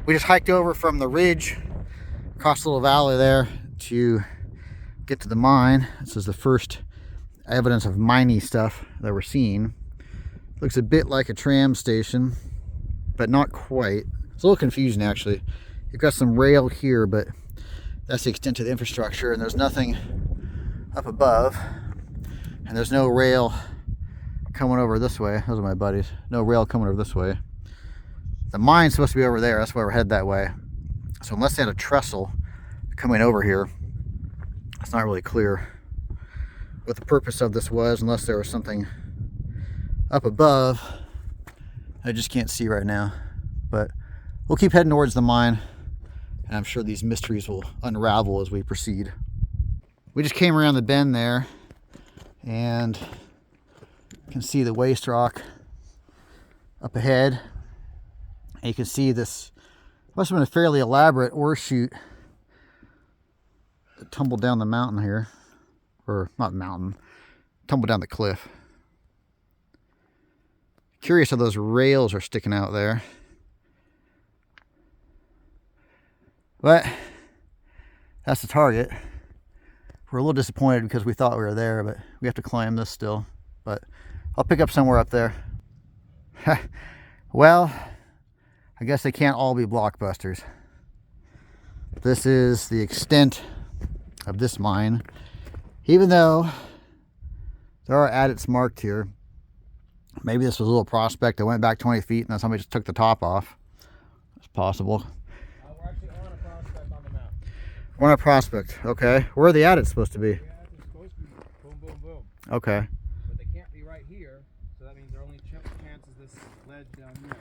We just hiked over from the ridge across the little valley there to get to the mine. This is the first evidence of miney stuff that we're seeing. Looks a bit like a tram station, but not quite. It's a little confusing actually. You've got some rail here, but that's the extent of the infrastructure, and there's nothing up above, and there's no rail coming over this way. Those are my buddies. No rail coming over this way. The mine's supposed to be over there. That's why we're headed that way. So unless they had a trestle coming over here, it's not really clear what the purpose of this was, unless there was something up above I just can't see right now. But we'll keep heading towards the mine, and I'm sure these mysteries will unravel as we proceed. We just came around the bend there, and you can see the waste rock up ahead. And you can see this must have been a fairly elaborate ore chute that tumbled down the mountain here. Or not mountain, tumbled down the cliff. Curious how those rails are sticking out there. But that's the target. We're a little disappointed because we thought we were there, but we have to climb this still. But I'll pick up somewhere up there. Well, I guess they can't all be blockbusters. This is the extent of this mine. Even though there are adits marked here, maybe this was a little prospect that went back 20 feet and then somebody just took the top off. It's possible. We're actually on a prospect on the map. We're on a prospect, okay. Where are the adits supposed to be? The adits are supposed to be boom, boom, boom. Okay. But they can't be right here, so that means their only chance is this ledge down here.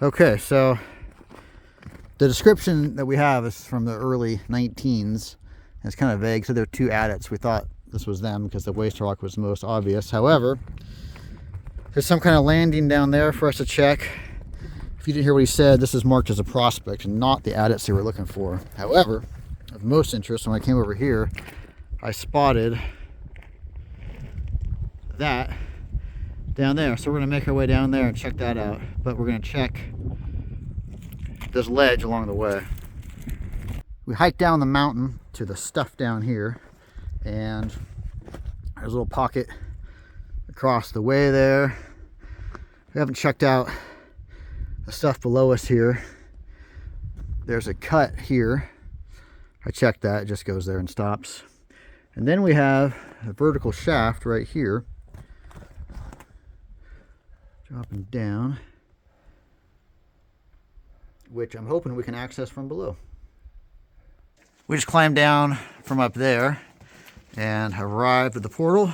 Okay, so the description that we have is from the early 19s. It's kind of vague, so there are two adits. We thought this was them because the waste rock was the most obvious. However, there's some kind of landing down there for us to check. If you didn't hear what he said, this is marked as a prospect and not the adits they were looking for. However, of most interest, when I came over here, I spotted that down there. So we're going to make our way down there and check that out. But we're going to check this ledge along the way. We hiked down the mountain to the stuff down here, and there's a little pocket across the way there. We haven't checked out the stuff below us here. There's a cut here. I checked that, it just goes there and stops. And then we have a vertical shaft right here, dropping down, which I'm hoping we can access from below. We just climbed down from up there and arrived at the portal.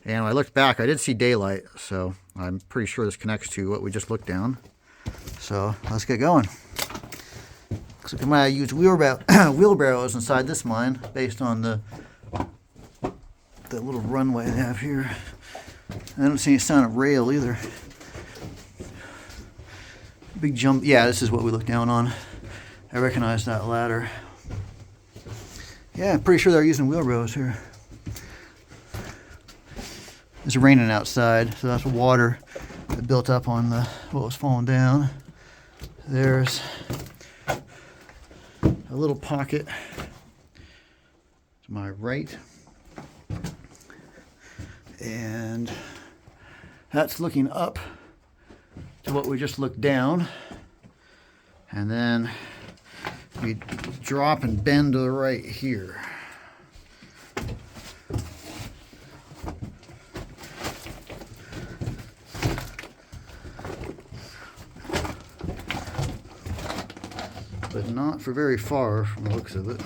And when I looked back, I did see daylight, so I'm pretty sure this connects to what we just looked down. So let's get going. Looks like I might use wheelbarrows inside this mine based on the little runway they have here. I don't see any sign of rail either. Big jump. Yeah, this is what we looked down on. I recognize that ladder. Yeah, I'm pretty sure they're using wheelbarrows here. It's raining outside, so that's water that built up on what was falling down. There's a little pocket to my right. And that's looking up to what we just looked down. And then we drop and bend to the right here. But not for very far from the looks of it.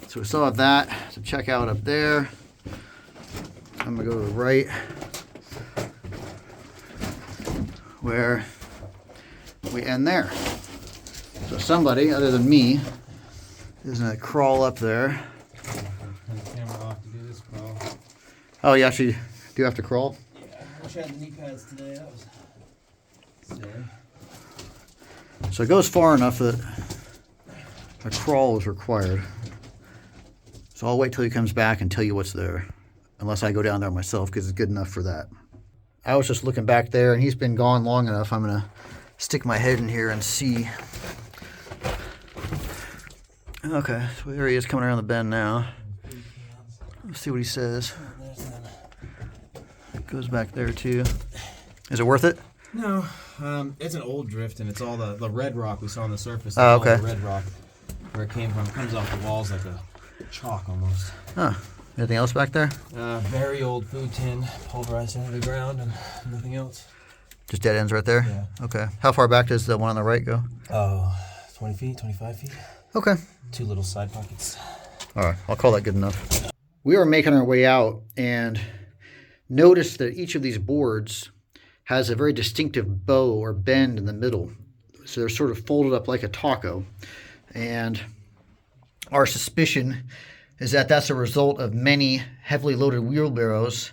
So we still have that to check out up there. I'm gonna go to the right where we end there. So somebody other than me is gonna crawl up there. Turn the camera off to do this crawl. Oh, you actually do have to crawl? Yeah, I wish I had the knee pads today. That was sad. So it goes far enough that a crawl is required. So I'll wait till he comes back and tell you what's there. Unless I go down there myself, because it's good enough for that. I was just looking back there, and he's been gone long enough. I'm going to stick my head in here and see Okay, so there he is coming around the bend now. Let's see what he says. Goes back there too. Is it worth it? No, it's an old drift, and it's all the red rock we saw on the surface. Oh, okay. All the red rock, where it came from. It comes off the walls like a chalk almost. Huh. Anything else back there? Very old food tin, pulverized into the ground, and nothing else. Just dead ends right there? Yeah. Okay. How far back does the one on the right go? Oh, 20 feet, 25 feet. Okay. 2 little side pockets. All right, I'll call that good enough. We are making our way out and notice that each of these boards has a very distinctive bow or bend in the middle. So they're sort of folded up like a taco. And our suspicion is that that's a result of many heavily loaded wheelbarrows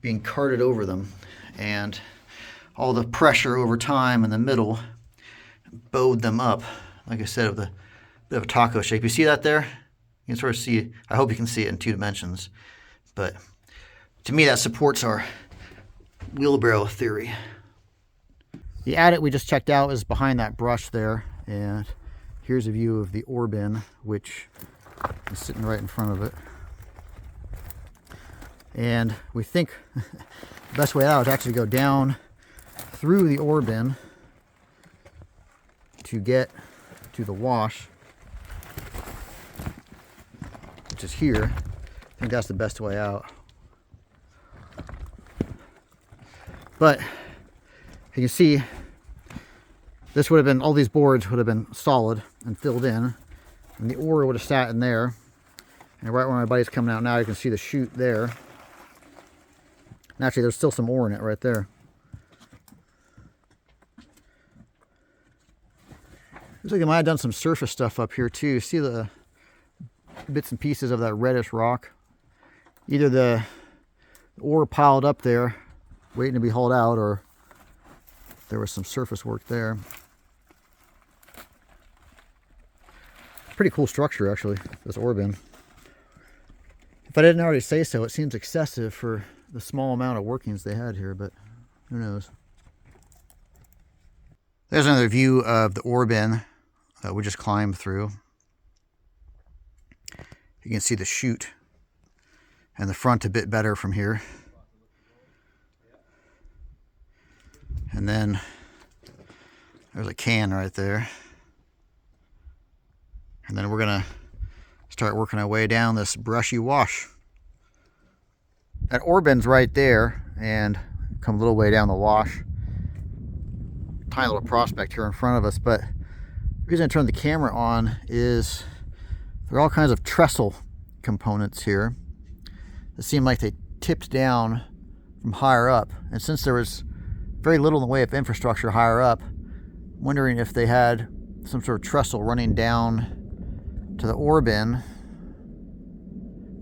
being carted over them. And all the pressure over time in the middle bowed them up, like I said, with a bit of a taco shape. You see that there? You can sort of see, I hope you can see it in 2 dimensions. But to me, that supports our wheelbarrow theory. The adit we just checked out is behind that brush there. And here's a view of the ore bin, which is sitting right in front of it. And we think the best way out is actually to go down through the ore bin to get to the wash, which is here. I think that's the best way out. But you can see this would have been, all these boards would have been solid and filled in, and the ore would have sat in there. And right where my buddy's coming out now, you can see the chute there. And actually, there's still some ore in it right there. Looks like they might have done some surface stuff up here too. See the bits and pieces of that reddish rock? Either the ore piled up there waiting to be hauled out, or there was some surface work there. Pretty cool structure actually, this ore bin. If I didn't already say so, it seems excessive for the small amount of workings they had here, but who knows. There's another view of the ore bin that we just climbed through. You can see the chute and the front a bit better from here. And then there's a can right there. And then we're gonna start working our way down this brushy wash. That ore bin's right there, and come a little way down the wash. Tiny little prospect here in front of us, but the reason I turned the camera on is there are all kinds of trestle components here that seem like they tipped down from higher up. And since there was very little in the way of infrastructure higher up, I'm wondering if they had some sort of trestle running down to the ore bin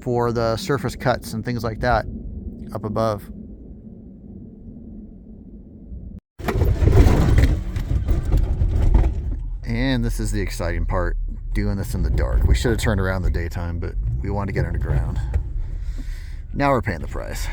for the surface cuts and things like that up above. And this is the exciting part, doing this in the dark. We should have turned around in the daytime, but we wanted to get underground. Now we're paying the price.